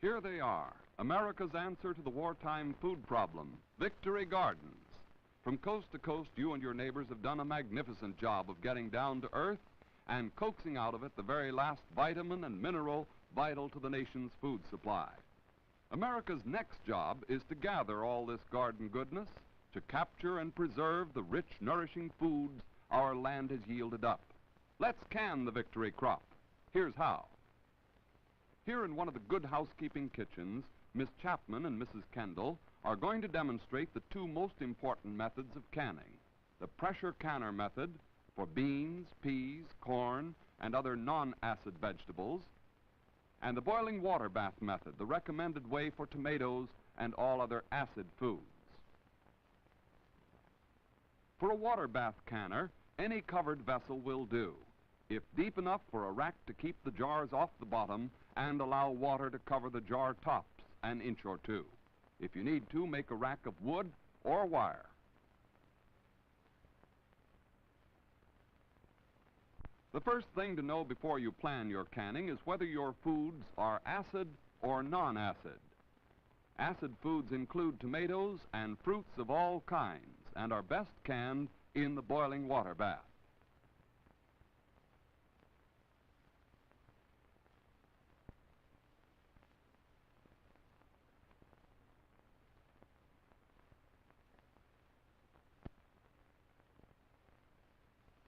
Here they are, America's answer to the wartime food problem, Victory Gardens. From coast to coast, you and your neighbors have done a magnificent job of getting down to earth and coaxing out of it the very last vitamin and mineral vital to the nation's food supply. America's next job is to gather all this garden goodness, to capture and preserve the rich, nourishing foods our land has yielded up. Let's can the victory crop. Here's how. Here in one of the Good Housekeeping kitchens, Miss Chapman and Mrs. Kendall are going to demonstrate the two most important methods of canning. The pressure canner method for beans, peas, corn, and other non-acid vegetables, and the boiling water bath method, the recommended way for tomatoes and all other acid foods. For a water bath canner, any covered vessel will do, if deep enough for a rack to keep the jars off the bottom and allow water to cover the jar tops an inch or two. If you need to, make a rack of wood or wire. The first thing to know before you plan your canning is whether your foods are acid or non-acid. Acid foods include tomatoes and fruits of all kinds and are best canned in the boiling water bath.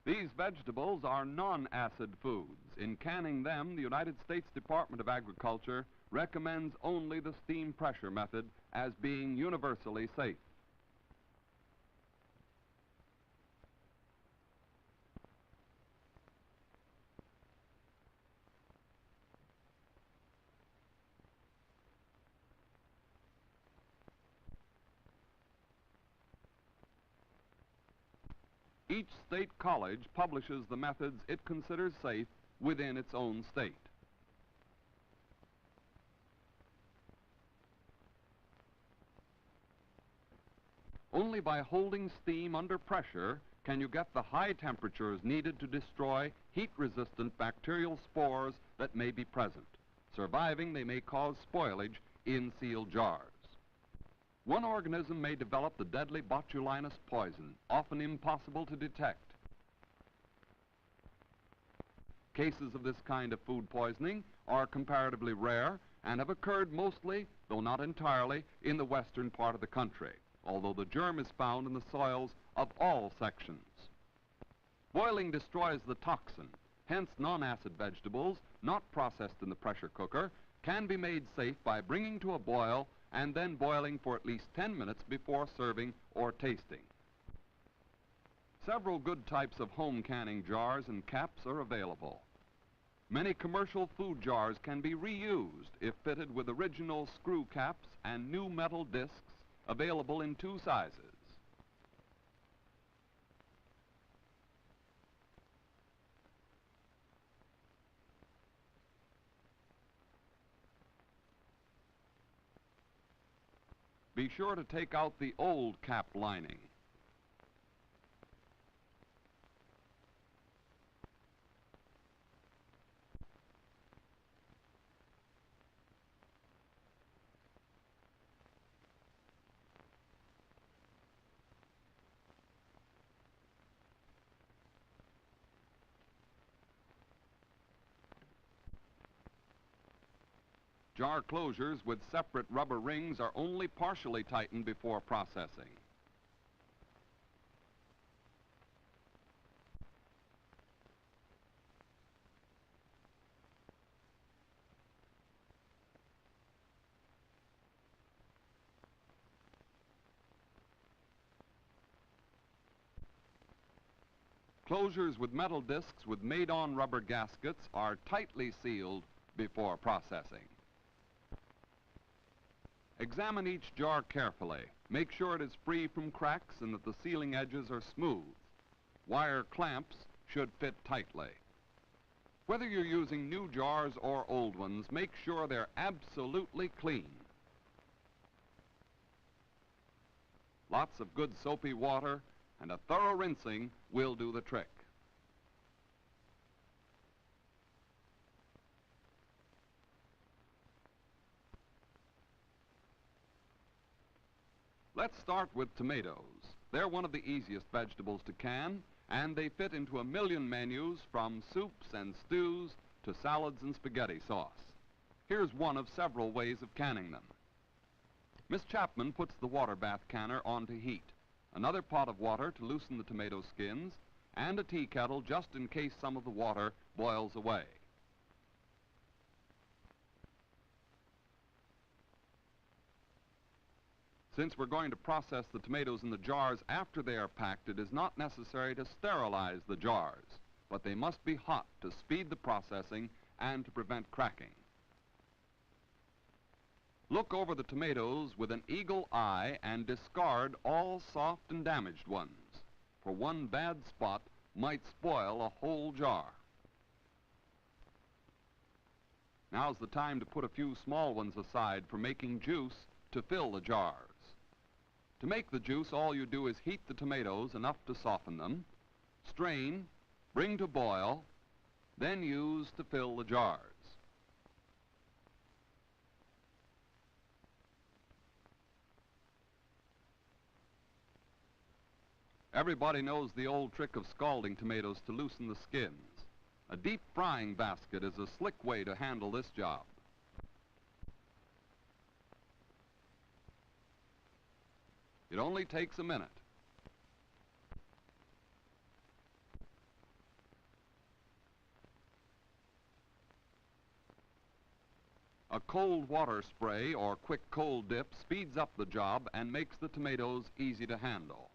These vegetables are non-acid foods. In canning them, the United States Department of Agriculture recommends only the steam pressure method as being universally safe. Each state college publishes the methods it considers safe within its own state. Only by holding steam under pressure can you get the high temperatures needed to destroy heat-resistant bacterial spores that may be present. Surviving, they may cause spoilage in sealed jars. One organism may develop the deadly botulinus poison, often impossible to detect. Cases of this kind of food poisoning are comparatively rare and have occurred mostly, though not entirely, in the western part of the country, although the germ is found in the soils of all sections. Boiling destroys the toxin, hence non-acid vegetables, not processed in the pressure cooker, can be made safe by bringing to a boil and then boiling for at least 10 minutes before serving or tasting. Several good types of home canning jars and caps are available. Many commercial food jars can be reused if fitted with original screw caps and new metal discs available in two sizes. Be sure to take out the old cap lining. Jar closures with separate rubber rings are only partially tightened before processing. Closures with metal discs with made-on rubber gaskets are tightly sealed before processing. Examine each jar carefully. Make sure it is free from cracks and that the sealing edges are smooth. Wire clamps should fit tightly. Whether you're using new jars or old ones, make sure they're absolutely clean. Lots of good soapy water and a thorough rinsing will do the trick. Let's start with tomatoes. They're one of the easiest vegetables to can, and they fit into a million menus from soups and stews to salads and spaghetti sauce. Here's one of several ways of canning them. Miss Chapman puts the water bath canner on to heat, another pot of water to loosen the tomato skins, and a tea kettle just in case some of the water boils away. Since we're going to process the tomatoes in the jars after they are packed, it is not necessary to sterilize the jars, but they must be hot to speed the processing and to prevent cracking. Look over the tomatoes with an eagle eye and discard all soft and damaged ones, for one bad spot might spoil a whole jar. Now's the time to put a few small ones aside for making juice to fill the jars. To make the juice, all you do is heat the tomatoes enough to soften them, strain, bring to boil, then use to fill the jars. Everybody knows the old trick of scalding tomatoes to loosen the skins. A deep frying basket is a slick way to handle this job. It only takes a minute. A cold water spray or quick cold dip speeds up the job and makes the tomatoes easy to handle.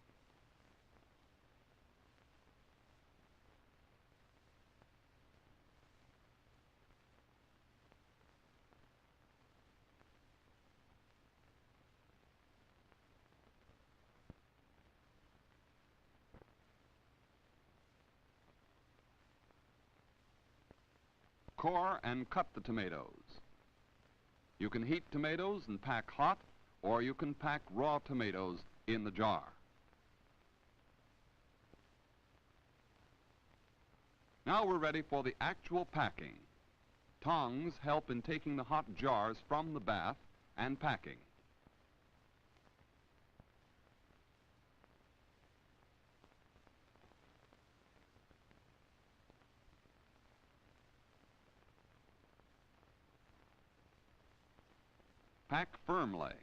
Core and cut the tomatoes. You can heat tomatoes and pack hot, or you can pack raw tomatoes in the jar. Now we're ready for the actual packing. Tongs help in taking the hot jars from the bath and packing. Pack firmly.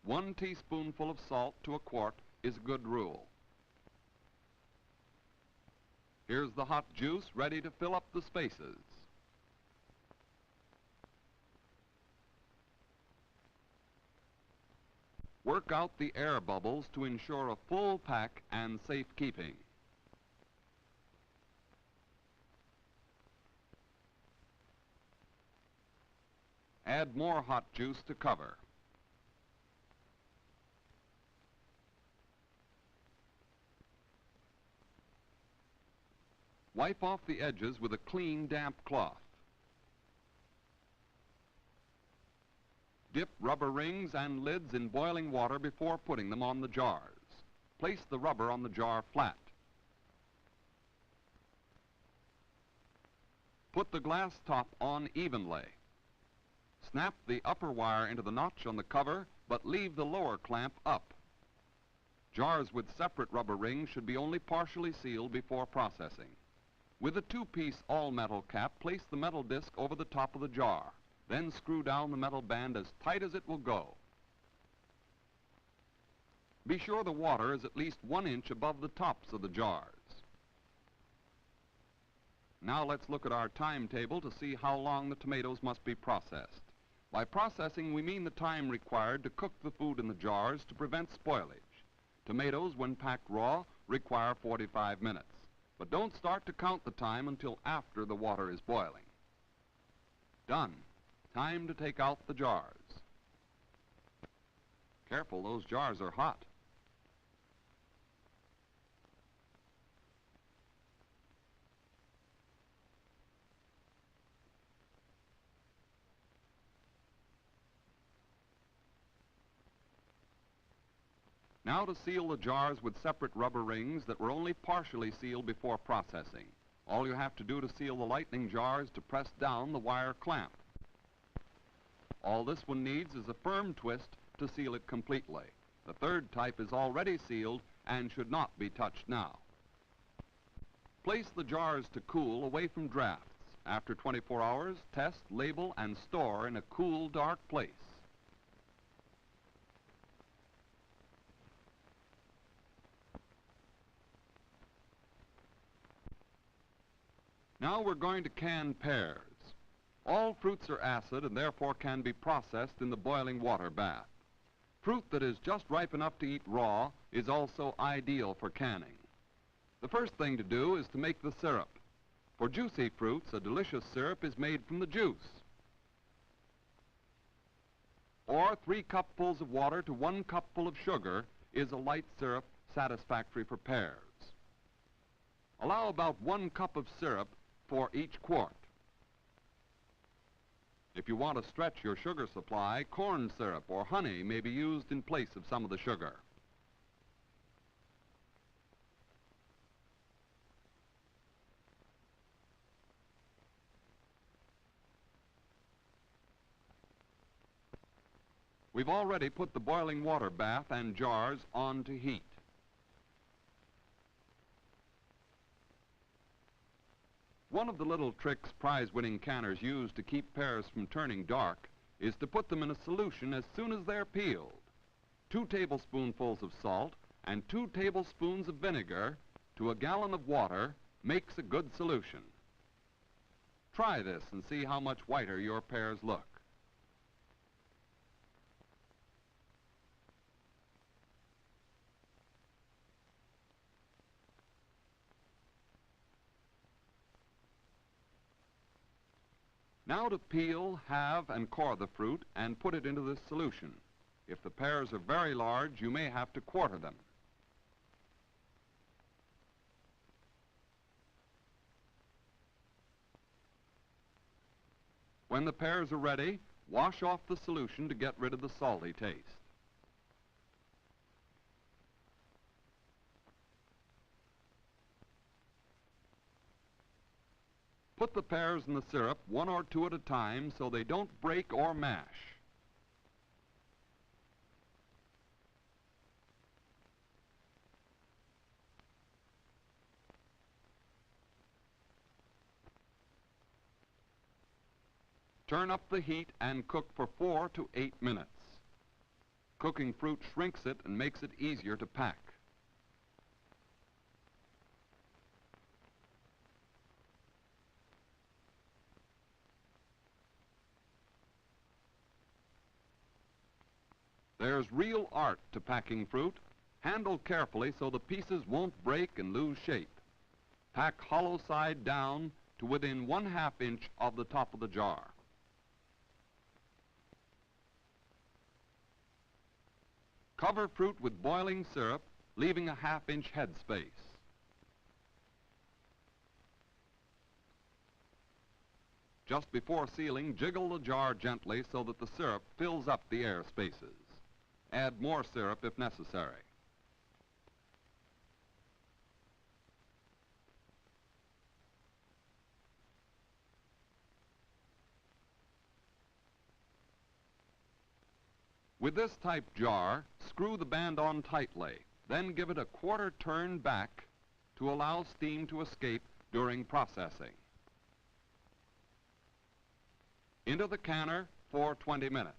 One teaspoonful of salt to a quart is a good rule. Here's the hot juice ready to fill up the spaces. Work out the air bubbles to ensure a full pack and safekeeping. Add more hot juice to cover. Wipe off the edges with a clean, damp cloth. Dip rubber rings and lids in boiling water before putting them on the jars. Place the rubber on the jar flat. Put the glass top on evenly. Snap the upper wire into the notch on the cover, but leave the lower clamp up. Jars with separate rubber rings should be only partially sealed before processing. With a two-piece all-metal cap, place the metal disc over the top of the jar. Then screw down the metal band as tight as it will go. Be sure the water is at least 1 inch above the tops of the jars. Now let's look at our timetable to see how long the tomatoes must be processed. By processing, we mean the time required to cook the food in the jars to prevent spoilage. Tomatoes, when packed raw, require 45 minutes. But don't start to count the time until after the water is boiling. Done. Time to take out the jars. Careful, those jars are hot. Now to seal the jars with separate rubber rings that were only partially sealed before processing. All you have to do to seal the lightning jar is to press down the wire clamp. All this one needs is a firm twist to seal it completely. The third type is already sealed and should not be touched now. Place the jars to cool away from drafts. After 24 hours, test, label, and store in a cool, dark place. Now we're going to can pears. All fruits are acid and therefore can be processed in the boiling water bath. Fruit that is just ripe enough to eat raw is also ideal for canning. The first thing to do is to make the syrup. For juicy fruits, a delicious syrup is made from the juice. Or 3 cupfuls of water to 1 cupful of sugar is a light syrup satisfactory for pears. Allow about 1 cup of syrup for each quart. If you want to stretch your sugar supply, corn syrup or honey may be used in place of some of the sugar. We've already put the boiling water bath and jars on to heat. One of the little tricks prize-winning canners use to keep pears from turning dark is to put them in a solution as soon as they're peeled. 2 tablespoonfuls of salt and 2 tablespoons of vinegar to a gallon of water makes a good solution. Try this and see how much whiter your pears look. Now to peel, halve, and core the fruit and put it into this solution. If the pears are very large, you may have to quarter them. When the pears are ready, wash off the solution to get rid of the salty taste. Put the pears in the syrup 1 or 2 at a time so they don't break or mash. Turn up the heat and cook for 4 to 8 minutes. Cooking fruit shrinks it and makes it easier to pack. There's real art to packing fruit. Handle carefully so the pieces won't break and lose shape. Pack hollow side down to within 1/2 inch of the top of the jar. Cover fruit with boiling syrup, leaving a 1/2 inch head space. Just before sealing, jiggle the jar gently so that the syrup fills up the air spaces. Add more syrup if necessary. With this type jar, screw the band on tightly, then give it a 1/4 turn back to allow steam to escape during processing. Into the canner for 20 minutes.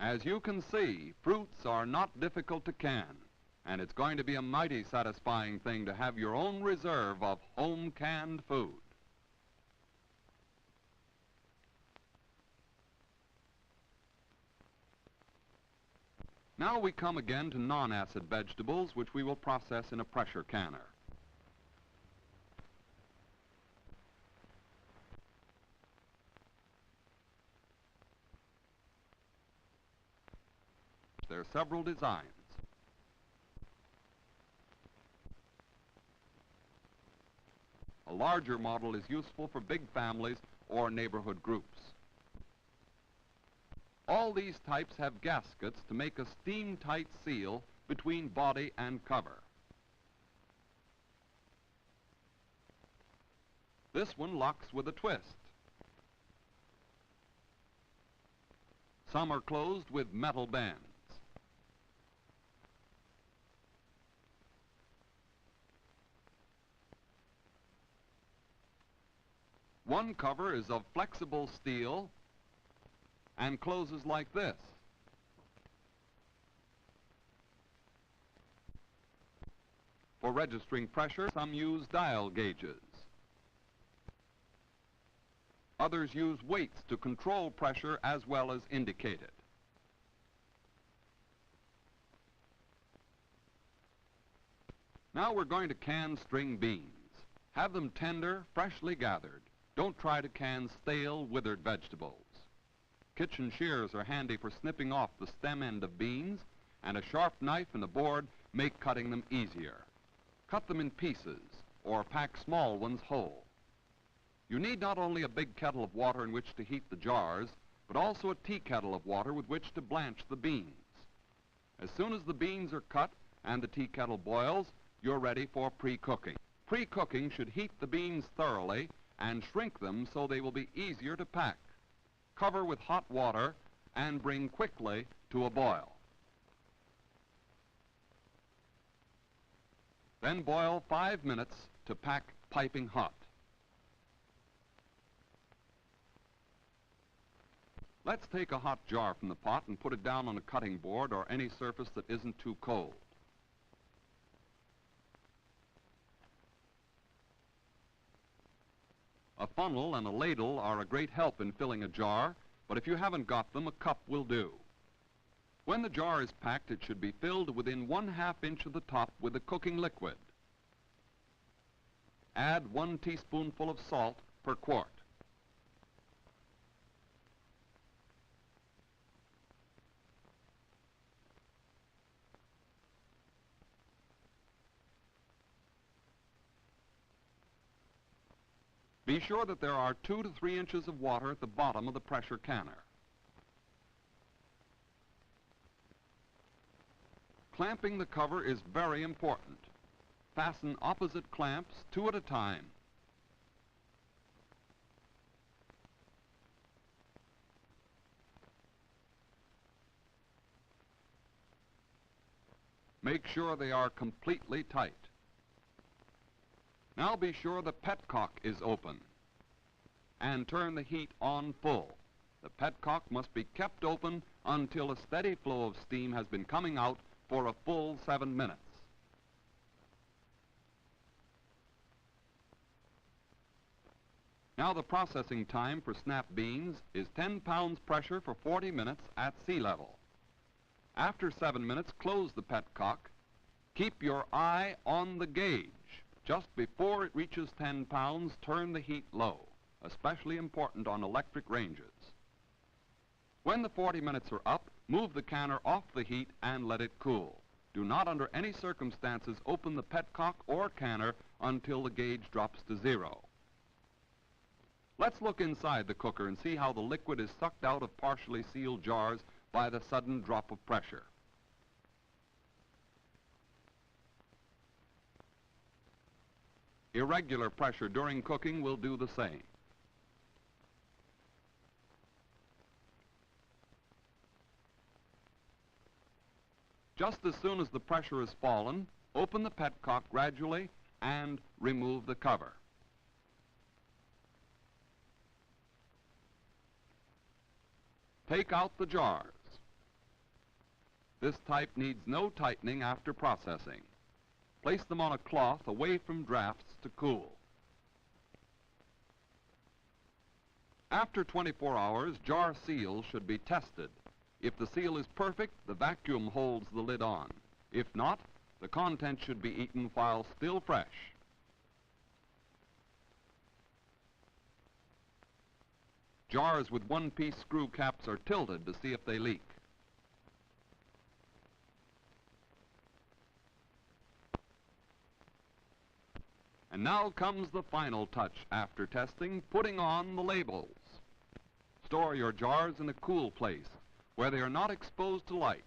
As you can see, fruits are not difficult to can, and it's going to be a mighty satisfying thing to have your own reserve of home canned food. Now we come again to non-acid vegetables, which we will process in a pressure canner. There are several designs. A larger model is useful for big families or neighborhood groups. All these types have gaskets to make a steam-tight seal between body and cover. This one locks with a twist. Some are closed with metal bands. One cover is of flexible steel and closes like this. For registering pressure, some use dial gauges. Others use weights to control pressure as well as indicate it. Now we're going to can string beans. Have them tender, freshly gathered. Don't try to can stale, withered vegetables. Kitchen shears are handy for snipping off the stem end of beans, and a sharp knife and a board make cutting them easier. Cut them in pieces, or pack small ones whole. You need not only a big kettle of water in which to heat the jars, but also a tea kettle of water with which to blanch the beans. As soon as the beans are cut and the tea kettle boils, you're ready for pre-cooking. Pre-cooking should heat the beans thoroughly and shrink them so they will be easier to pack. Cover with hot water and bring quickly to a boil. Then boil 5 minutes to pack piping hot. Let's take a hot jar from the pot and put it down on a cutting board or any surface that isn't too cold. A funnel and a ladle are a great help in filling a jar, but if you haven't got them, a cup will do. When the jar is packed, it should be filled within 1/2 inch of the top with the cooking liquid. Add 1 teaspoonful of salt per quart. Be sure that there are 2 to 3 inches of water at the bottom of the pressure canner. Clamping the cover is very important. Fasten opposite clamps 2 at a time. Make sure they are completely tight. Now be sure the petcock is open and turn the heat on full. The petcock must be kept open until a steady flow of steam has been coming out for a full 7 minutes. Now the processing time for snap beans is 10 pounds pressure for 40 minutes at sea level. After 7 minutes, close the petcock. Keep your eye on the gauge. Just before it reaches 10 pounds, turn the heat low, especially important on electric ranges. When the 40 minutes are up, move the canner off the heat and let it cool. Do not under any circumstances open the petcock or canner until the gauge drops to 0. Let's look inside the cooker and see how the liquid is sucked out of partially sealed jars by the sudden drop of pressure. Irregular pressure during cooking will do the same. Just as soon as the pressure has fallen, open the petcock gradually and remove the cover. Take out the jars. This type needs no tightening after processing. Place them on a cloth away from drafts to cool. After 24 hours, jar seals should be tested. If the seal is perfect, the vacuum holds the lid on. If not, the contents should be eaten while still fresh. Jars with one-piece screw caps are tilted to see if they leak. And now comes the final touch after testing, putting on the labels. Store your jars in a cool place. where they are not exposed to light.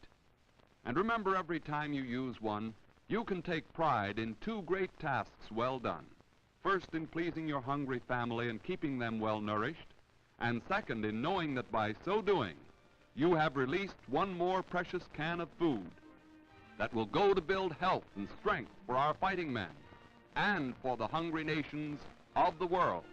And remember, every time you use one, you can take pride in two great tasks well done. First, in pleasing your hungry family and keeping them well nourished, and second, in knowing that by so doing, you have released one more precious can of food that will go to build health and strength for our fighting men and for the hungry nations of the world.